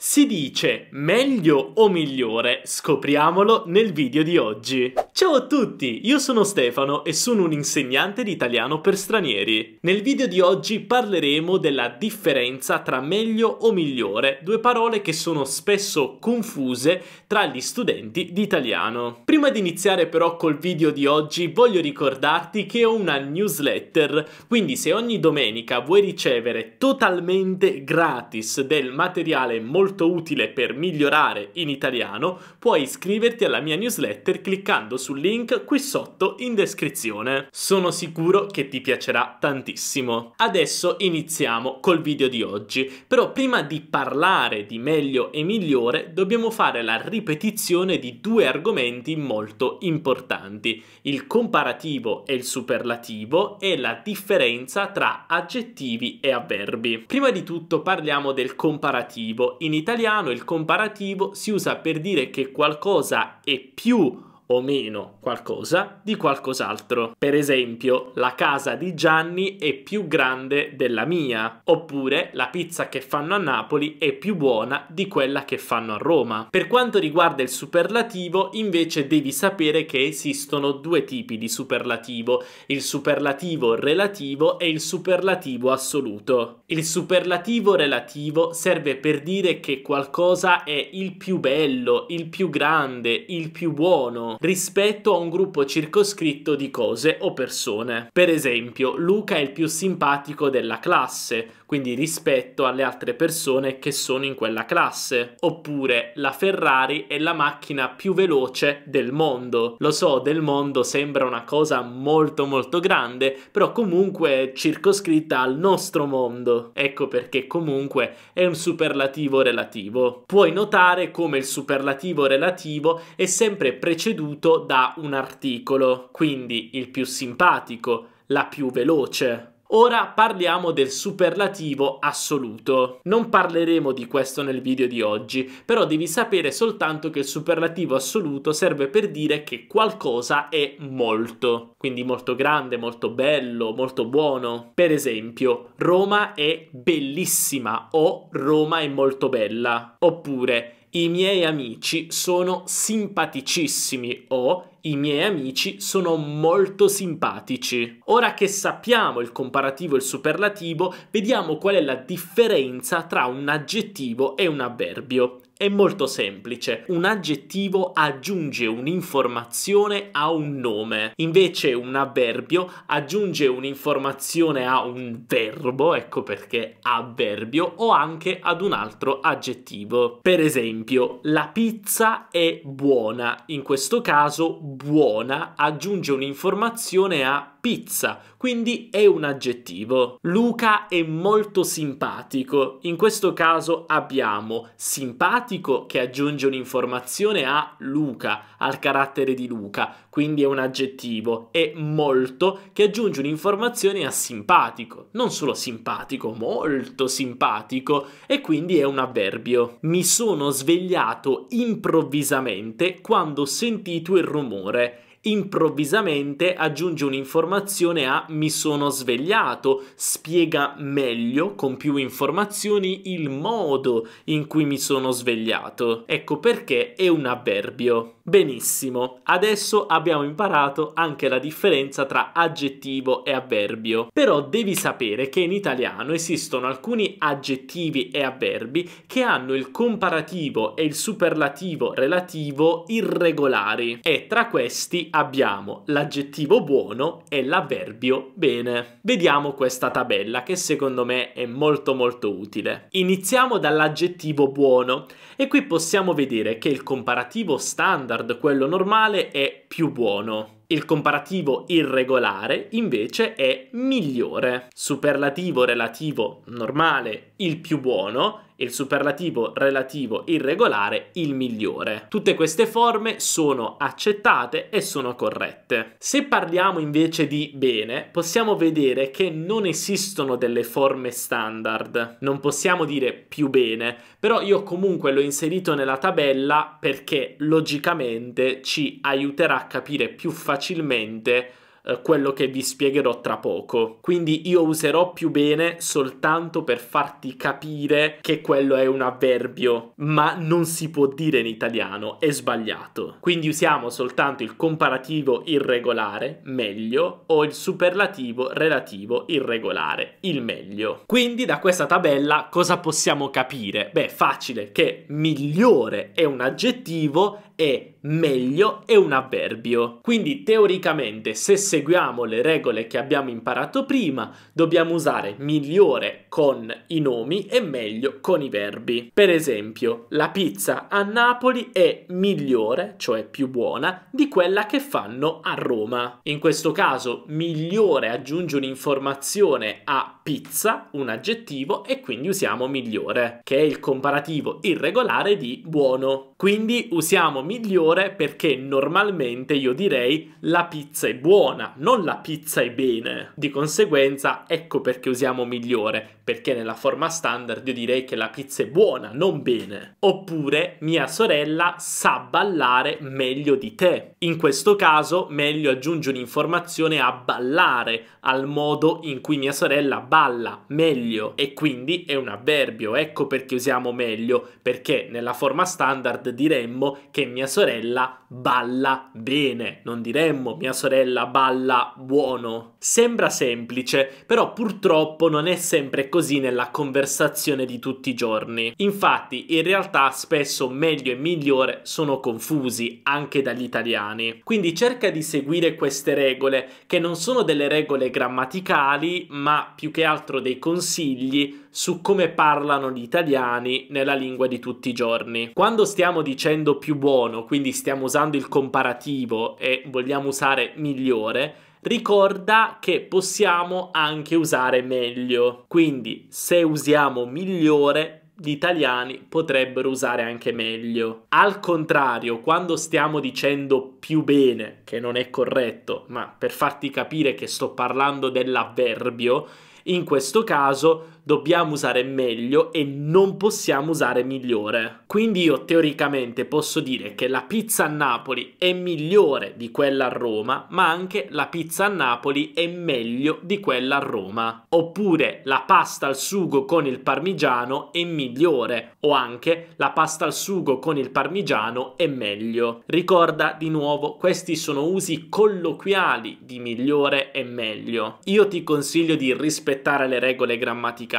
Si dice meglio o migliore? Scopriamolo nel video di oggi. Ciao a tutti, io sono Stefano e sono un insegnante di italiano per stranieri. Nel video di oggi parleremo della differenza tra meglio o migliore, due parole che sono spesso confuse tra gli studenti di italiano. Prima di iniziare però col video di oggi voglio ricordarti che ho una newsletter, quindi se ogni domenica vuoi ricevere totalmente gratis del materiale molto utile per migliorare in italiano, puoi iscriverti alla mia newsletter cliccando sul link qui sotto in descrizione. Sono sicuro che ti piacerà tantissimo. Adesso iniziamo col video di oggi, però prima di parlare di meglio e migliore dobbiamo fare la ripetizione di due argomenti molto importanti: il comparativo e il superlativo e la differenza tra aggettivi e avverbi. Prima di tutto parliamo del comparativo. In italiano il comparativo si usa per dire che qualcosa è più o meno qualcosa di qualcos'altro. Per esempio, la casa di Gianni è più grande della mia, oppure la pizza che fanno a Napoli è più buona di quella che fanno a Roma. Per quanto riguarda il superlativo, invece devi sapere che esistono due tipi di superlativo: il superlativo relativo e il superlativo assoluto. Il superlativo relativo serve per dire che qualcosa è il più bello, il più grande, il più buono rispetto a un gruppo circoscritto di cose o persone. Per esempio, Luca è il più simpatico della classe, quindi rispetto alle altre persone che sono in quella classe. Oppure la Ferrari è la macchina più veloce del mondo. Lo so, del mondo sembra una cosa molto grande, però comunque è circoscritta al nostro mondo. Ecco perché comunque è un superlativo relativo. Puoi notare come il superlativo relativo è sempre preceduto da un articolo, quindi il più simpatico, la più veloce. Ora parliamo del superlativo assoluto. Non parleremo di questo nel video di oggi, però devi sapere soltanto che il superlativo assoluto serve per dire che qualcosa è molto, quindi molto grande, molto bello, molto buono. Per esempio, Roma è bellissima o Roma è molto bella. Oppure i miei amici sono simpaticissimi o i miei amici sono molto simpatici. Ora che sappiamo il comparativo e il superlativo, vediamo qual è la differenza tra un aggettivo e un avverbio. È molto semplice. Un aggettivo aggiunge un'informazione a un nome, invece un avverbio aggiunge un'informazione a un verbo, ecco perché avverbio, o anche ad un altro aggettivo. Per esempio, la pizza è buona. In questo caso, buona aggiunge un'informazione a pizza, quindi è un aggettivo. Luca è molto simpatico. In questo caso abbiamo simpatico che aggiunge un'informazione a Luca, al carattere di Luca, quindi è un aggettivo, e molto che aggiunge un'informazione a simpatico, non solo simpatico, molto simpatico, e quindi è un avverbio. Mi sono svegliato improvvisamente quando ho sentito il rumore. Improvvisamente aggiunge un'informazione a mi sono svegliato, spiega meglio, con più informazioni, il modo in cui mi sono svegliato. Ecco perché è un avverbio. Benissimo, adesso abbiamo imparato anche la differenza tra aggettivo e avverbio. Però devi sapere che in italiano esistono alcuni aggettivi e avverbi che hanno il comparativo e il superlativo relativo irregolari, e tra questi abbiamo l'aggettivo buono e l'avverbio bene. Vediamo questa tabella che secondo me è molto utile. Iniziamo dall'aggettivo buono e qui possiamo vedere che il comparativo standard, quello normale, è più buono. Il comparativo irregolare invece è migliore. Superlativo relativo normale, il più buono. Il superlativo relativo irregolare, il migliore. Tutte queste forme sono accettate e sono corrette. Se parliamo invece di bene, possiamo vedere che non esistono delle forme standard. Non possiamo dire più bene, però io comunque l'ho inserito nella tabella perché logicamente ci aiuterà a capire più facilmente quello che vi spiegherò tra poco. Quindi io userò più bene soltanto per farti capire che quello è un avverbio, ma non si può dire in italiano, è sbagliato. Quindi usiamo soltanto il comparativo irregolare, meglio, o il superlativo relativo irregolare, il meglio. Quindi da questa tabella cosa possiamo capire? Beh, facile, che migliore è un aggettivo e meglio è un avverbio. Quindi teoricamente, se seguiamo le regole che abbiamo imparato prima, dobbiamo usare migliore con i nomi e meglio con i verbi. Per esempio, la pizza a Napoli è migliore, cioè più buona, di quella che fanno a Roma. In questo caso migliore aggiunge un'informazione a pizza, un aggettivo, e quindi usiamo migliore, che è il comparativo irregolare di buono. Quindi usiamo migliore perché normalmente io direi la pizza è buona, non la pizza è bene. Di conseguenza ecco perché usiamo migliore, perché nella forma standard io direi che la pizza è buona, non bene. Oppure mia sorella sa ballare meglio di te. In questo caso meglio aggiunge un'informazione a ballare, al modo in cui mia sorella balla meglio, e quindi è un avverbio. Ecco perché usiamo meglio, perché nella forma standard diremmo che mia sorella balla bene, non diremmo mia sorella balla buono. Sembra semplice, però purtroppo non è sempre così nella conversazione di tutti i giorni. Infatti in realtà spesso meglio e migliore sono confusi anche dagli italiani. Quindi cerca di seguire queste regole, che non sono delle regole grammaticali ma più che altro dei consigli su come parlano gli italiani nella lingua di tutti i giorni. Quando stiamo dicendo più buono, quindi stiamo usando il comparativo e vogliamo usare migliore, ricorda che possiamo anche usare meglio. Quindi se usiamo migliore, gli italiani potrebbero usare anche meglio. Al contrario, quando stiamo dicendo più bene, che non è corretto, ma per farti capire che sto parlando dell'avverbio, in questo caso dobbiamo usare meglio e non possiamo usare migliore. Quindi io teoricamente posso dire che la pizza a Napoli è migliore di quella a Roma, ma anche la pizza a Napoli è meglio di quella a Roma. Oppure la pasta al sugo con il parmigiano è migliore, o anche la pasta al sugo con il parmigiano è meglio. Ricorda di nuovo, questi sono usi colloquiali di migliore e meglio. Io ti consiglio di rispettare le regole grammaticali,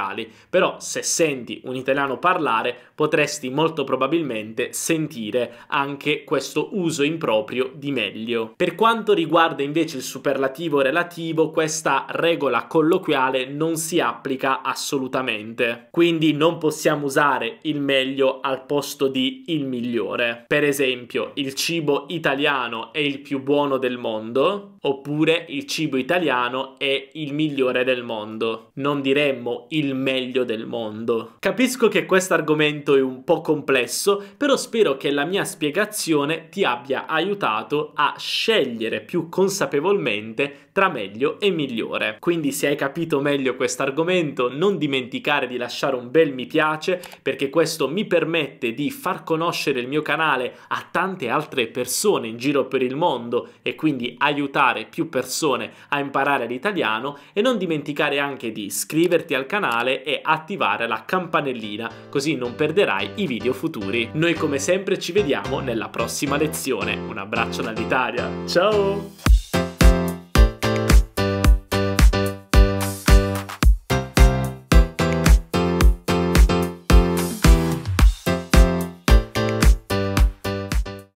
però se senti un italiano parlare potresti molto probabilmente sentire anche questo uso improprio di meglio. Per quanto riguarda invece il superlativo relativo, questa regola colloquiale non si applica assolutamente, quindi non possiamo usare il meglio al posto di il migliore. Per esempio, il cibo italiano è il più buono del mondo, oppure il cibo italiano è il migliore del mondo. Non diremmo il meglio del mondo. Capisco che questo argomento è un po' complesso, però spero che la mia spiegazione ti abbia aiutato a scegliere più consapevolmente tra meglio e migliore. Quindi se hai capito meglio questo argomento, non dimenticare di lasciare un bel mi piace, perché questo mi permette di far conoscere il mio canale a tante altre persone in giro per il mondo e quindi aiutare più persone a imparare l'italiano. E non dimenticare anche di iscriverti al canale e attivare la campanellina, così non perderai i video futuri. Noi come sempre ci vediamo nella prossima lezione. Un abbraccio dall'Italia, ciao!